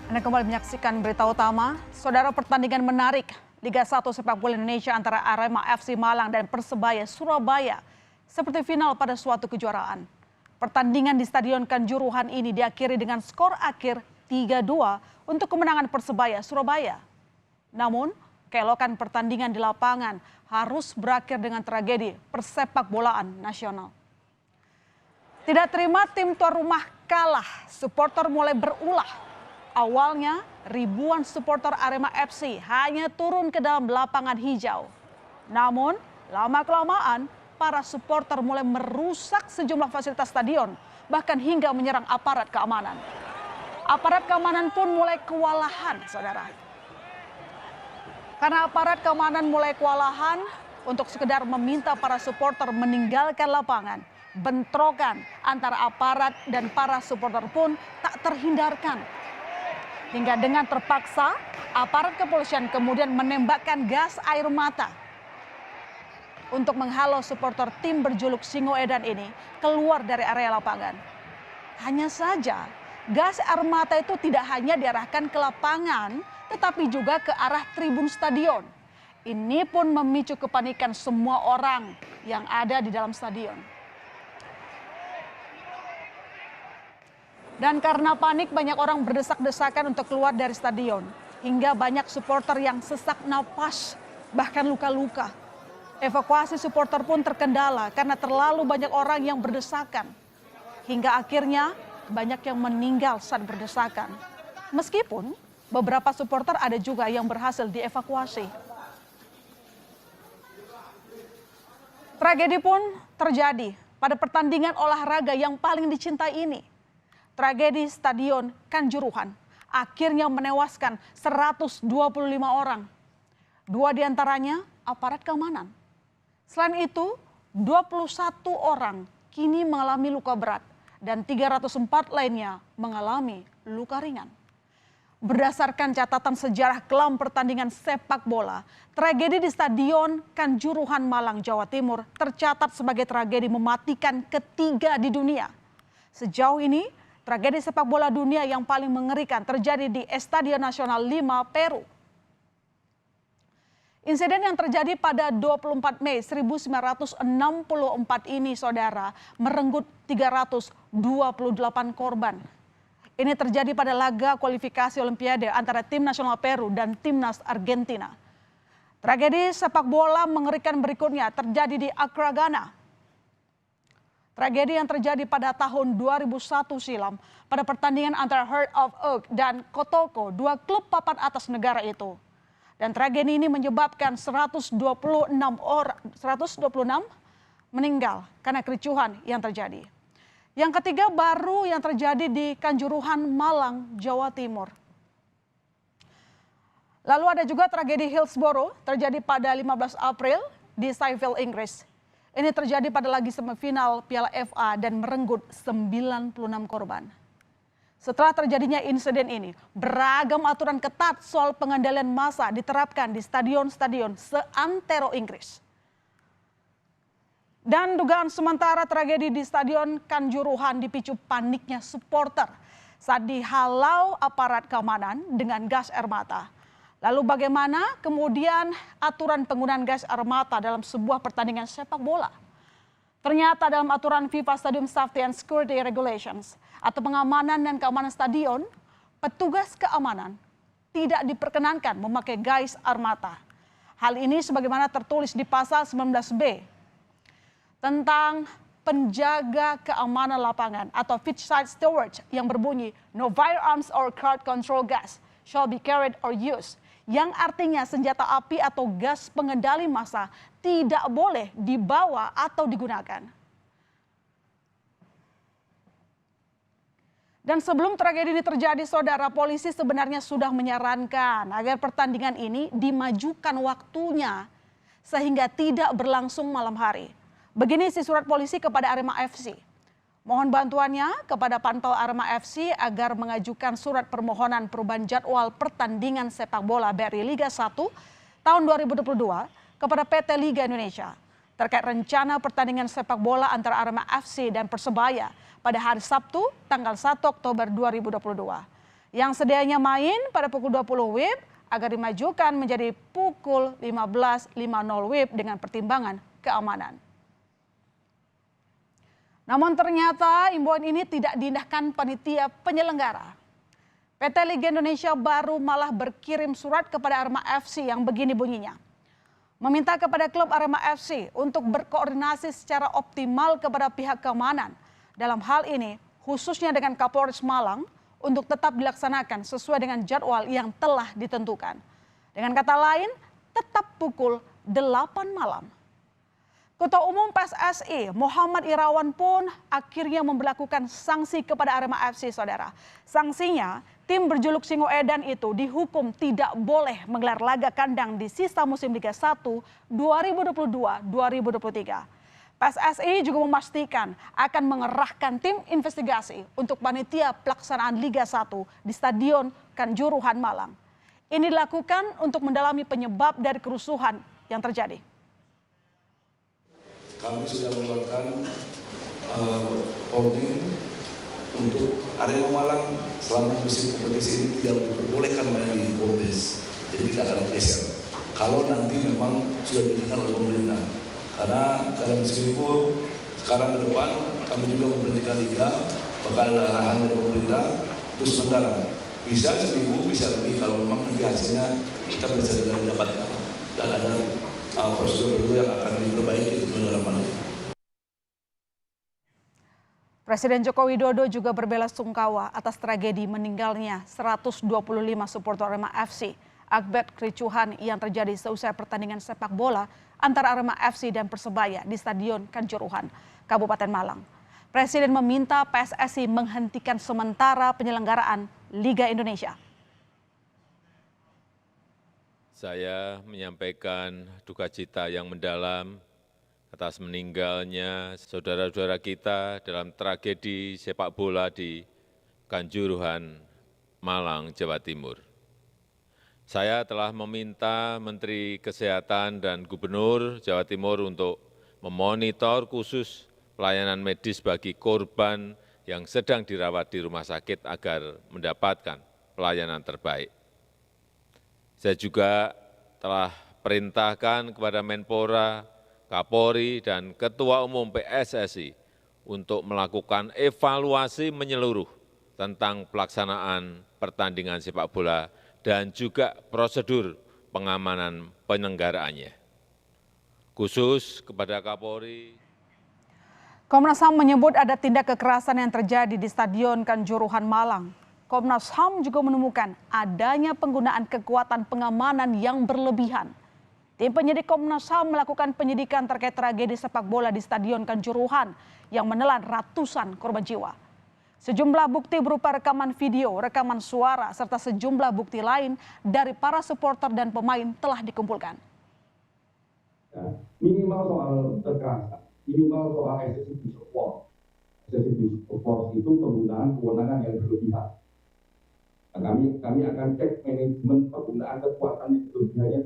Anda kembali menyaksikan berita utama. Saudara, pertandingan menarik Liga 1 Sepak Bola Indonesia antara Arema FC Malang dan Persebaya Surabaya seperti final pada suatu kejuaraan. Pertandingan di Stadion Kanjuruhan ini diakhiri dengan skor akhir 3-2 untuk kemenangan Persebaya Surabaya. Namun, keelokan pertandingan di lapangan harus berakhir dengan tragedi persepak bolaan nasional. Tidak terima tim tuan rumah kalah, supporter mulai berulah. Awalnya, ribuan supporter Arema FC hanya turun ke dalam lapangan hijau. Namun, lama-kelamaan, para supporter mulai merusak sejumlah fasilitas stadion, bahkan hingga menyerang aparat keamanan. Aparat keamanan pun mulai kewalahan, saudara. Karena aparat keamanan mulai kewalahan untuk sekedar meminta para supporter meninggalkan lapangan, bentrokan antara aparat dan para supporter pun tak terhindarkan. Hingga dengan terpaksa, aparat kepolisian kemudian menembakkan gas air mata untuk menghalau supporter tim berjuluk Singoedan ini keluar dari area lapangan. Hanya saja, gas air mata itu tidak hanya diarahkan ke lapangan, tetapi juga ke arah tribun stadion. Ini pun memicu kepanikan semua orang yang ada di dalam stadion. Dan karena panik, banyak orang berdesak-desakan untuk keluar dari stadion. Hingga banyak supporter yang sesak napas, bahkan luka-luka. Evakuasi supporter pun terkendala karena terlalu banyak orang yang berdesakan. Hingga akhirnya banyak yang meninggal saat berdesakan. Meskipun beberapa supporter ada juga yang berhasil dievakuasi. Tragedi pun terjadi pada pertandingan olahraga yang paling dicintai ini. Tragedi Stadion Kanjuruhan akhirnya menewaskan 125 orang. 2 diantaranya aparat keamanan. Selain itu, 21 orang kini mengalami luka berat dan 304 lainnya mengalami luka ringan. Berdasarkan catatan sejarah kelam pertandingan sepak bola, tragedi di Stadion Kanjuruhan Malang, Jawa Timur tercatat sebagai tragedi mematikan ketiga di dunia. Sejauh ini, tragedi sepak bola dunia yang paling mengerikan terjadi di Estadio Nasional Lima, Peru. Insiden yang terjadi pada 24 Mei 1964 ini, saudara, merenggut 328 korban. Ini terjadi pada laga kualifikasi Olimpiade antara tim nasional Peru dan timnas Argentina. Tragedi sepak bola mengerikan berikutnya terjadi di Accra, Ghana. Tragedi yang terjadi pada tahun 2001 silam pada pertandingan antara Heart of Oak dan Kotoko, 2 klub papan atas negara itu. Dan tragedi ini menyebabkan 126 meninggal karena kericuhan yang terjadi. Yang ketiga baru yang terjadi di Kanjuruhan Malang, Jawa Timur. Lalu ada juga tragedi Hillsborough terjadi pada 15 April di Sheffield, Inggris. Ini terjadi pada laga semifinal Piala FA dan merenggut 96 korban. Setelah terjadinya insiden ini, beragam aturan ketat soal pengendalian massa diterapkan di stadion-stadion seantero Inggris. Dan dugaan sementara tragedi di Stadion Kanjuruhan dipicu paniknya supporter saat dihalau aparat keamanan dengan gas air mata. Lalu bagaimana kemudian aturan penggunaan gas air mata dalam sebuah pertandingan sepak bola? Ternyata dalam aturan FIFA Stadium Safety and Security Regulations atau pengamanan dan keamanan stadion, petugas keamanan tidak diperkenankan memakai gas air mata. Hal ini sebagaimana tertulis di pasal 19B tentang penjaga keamanan lapangan atau pitch side steward yang berbunyi no firearms or crowd control gas shall be carried or used, yang artinya senjata api atau gas pengendali massa tidak boleh dibawa atau digunakan. Dan sebelum tragedi ini terjadi, saudara, polisi sebenarnya sudah menyarankan agar pertandingan ini dimajukan waktunya sehingga tidak berlangsung malam hari. Begini isi surat polisi kepada Arema FC. Mohon bantuannya kepada Panpel Arema FC agar mengajukan surat permohonan perubahan jadwal pertandingan sepak bola BRI Liga 1 tahun 2022 kepada PT Liga Indonesia terkait rencana pertandingan sepak bola antara Arema FC dan Persebaya pada hari Sabtu tanggal 1 Oktober 2022. yang sedianya main pada pukul 20 WIB agar dimajukan menjadi pukul 15.50 WIB dengan pertimbangan keamanan. Namun ternyata imbauan ini tidak diindahkan panitia penyelenggara. PT Liga Indonesia Baru malah berkirim surat kepada Arema FC yang begini bunyinya. Meminta kepada klub Arema FC untuk berkoordinasi secara optimal kepada pihak keamanan. Dalam hal ini khususnya dengan Kapolres Malang untuk tetap dilaksanakan sesuai dengan jadwal yang telah ditentukan. Dengan kata lain, tetap pukul 8 malam. Ketua Umum PSSI Muhammad Irawan pun akhirnya memberlakukan sanksi kepada Arema FC, saudara. Sanksinya, tim berjuluk Singo Edan itu dihukum tidak boleh menggelar laga kandang di sisa musim Liga 1 2022-2023. PSSI juga memastikan akan mengerahkan tim investigasi untuk panitia pelaksanaan Liga 1 di Stadion Kanjuruhan Malang. Ini dilakukan untuk mendalami penyebab dari kerusuhan yang terjadi. Kami sudah mengeluarkan holding untuk Arema Malang selama musim kompetisi ini tidak diperbolehkan main di Bobes, jadi tidak akan geser. Kalau nanti memang sudah diizinkan oleh pemerintah, karena dalam musim itu sekarang ke depan kami juga memberhentikan liga, bakal ada arahan dari pemerintah terus sementara bisa seminggu bisa lebih kalau memang nanti hasilnya kita bisa dapatkan dan ada prosedur yang akan diperbaiki untuk dalam ini. Presiden Joko Widodo juga berbela-sungkawa atas tragedi meninggalnya 125 supporter Arema FC akibat kericuhan yang terjadi seusai pertandingan sepak bola antara Arema FC dan Persebaya di Stadion Kanjuruhan, Kabupaten Malang. Presiden meminta PSSI menghentikan sementara penyelenggaraan Liga Indonesia. Saya menyampaikan duka cita yang mendalam atas meninggalnya saudara-saudara kita dalam tragedi sepak bola di Kanjuruhan, Malang, Jawa Timur. Saya telah meminta Menteri Kesehatan dan Gubernur Jawa Timur untuk memonitor khusus pelayanan medis bagi korban yang sedang dirawat di rumah sakit agar mendapatkan pelayanan terbaik. Saya juga telah perintahkan kepada Menpora, Kapolri, dan Ketua Umum PSSI untuk melakukan evaluasi menyeluruh tentang pelaksanaan pertandingan sepak bola dan juga prosedur pengamanan penyelenggaraannya. Khusus kepada Kapolri. Komnas HAM menyebut ada tindak kekerasan yang terjadi di Stadion Kanjuruhan Malang. Komnas HAM juga menemukan adanya penggunaan kekuatan pengamanan yang berlebihan. Tim penyidik Komnas HAM melakukan penyidikan terkait tragedi sepak bola di Stadion Kanjuruhan yang menelan ratusan korban jiwa. Sejumlah bukti berupa rekaman video, rekaman suara, serta sejumlah bukti lain dari para supporter dan pemain telah dikumpulkan. Minimal soal kekerasan, minimal soal excessive support. Excessive support itu penggunaan kewenangan yang berlebihan. Nah, kami akan cek manajemen penggunaan kekuatan yang berlebihannya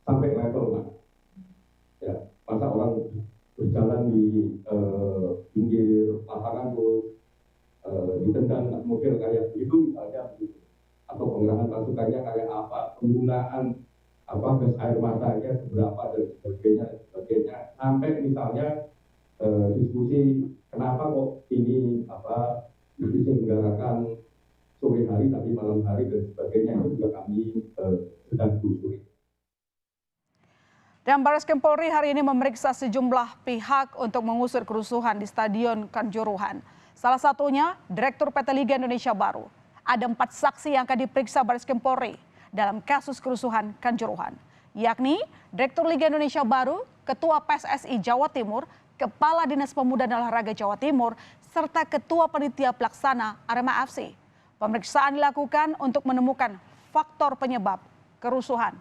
sampai level mana. Ya, masa orang berjalan di pinggir lapangan terus ditendang mobil kayak begitu misalnya begitu. Atau pengerahan pasukannya kayak apa, penggunaan gas air matanya seberapa dan sebagainya sampai misalnya diskusi kenapa kok ini diselenggarakan sore hari tapi malam hari dan sebagainya itu juga kami sedang telusuri. Dan Barreskrim Polri hari ini memeriksa sejumlah pihak untuk mengusut kerusuhan di Stadion Kanjuruhan. Salah satunya Direktur PT Liga Indonesia Baru. Ada 4 saksi yang akan diperiksa Barreskrim Polri dalam kasus kerusuhan Kanjuruhan, yakni Direktur Liga Indonesia Baru, Ketua PSSI Jawa Timur, Kepala Dinas Pemuda dan Olahraga Jawa Timur, serta Ketua Panitia Pelaksana Arema FC. Pemeriksaan dilakukan untuk menemukan faktor penyebab kerusuhan.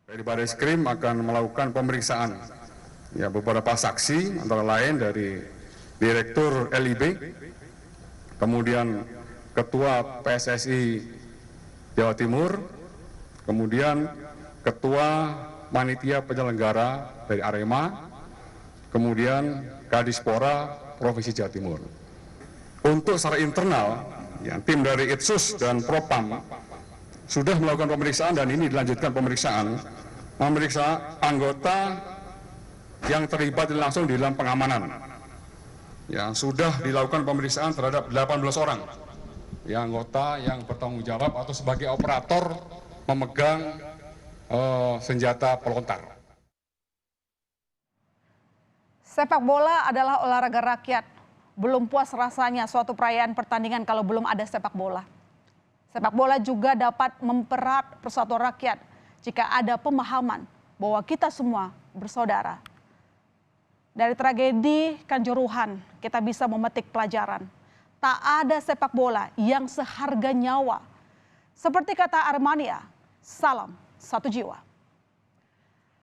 Dari Barreskrim akan melakukan pemeriksaan beberapa saksi, antara lain dari Direktur LIB, kemudian Ketua PSSI Jawa Timur, kemudian Ketua Panitia Penyelenggara dari Arema, kemudian Kadispora Provinsi Jawa Timur. Untuk secara internal, ya, tim dari Itsus dan Propam sudah melakukan pemeriksaan dan ini dilanjutkan pemeriksaan, memeriksa anggota yang terlibat langsung di dalam pengamanan. Ya, sudah dilakukan pemeriksaan terhadap 18 orang. Ya, anggota yang bertanggung jawab atau sebagai operator memegang senjata pelontar. Sepak bola adalah olahraga rakyat. Belum puas rasanya suatu perayaan pertandingan kalau belum ada sepak bola. Sepak bola juga dapat mempererat persatuan rakyat jika ada pemahaman bahwa kita semua bersaudara. Dari tragedi Kanjuruhan, kita bisa memetik pelajaran. Tak ada sepak bola yang seharga nyawa. Seperti kata Armania, salam satu jiwa.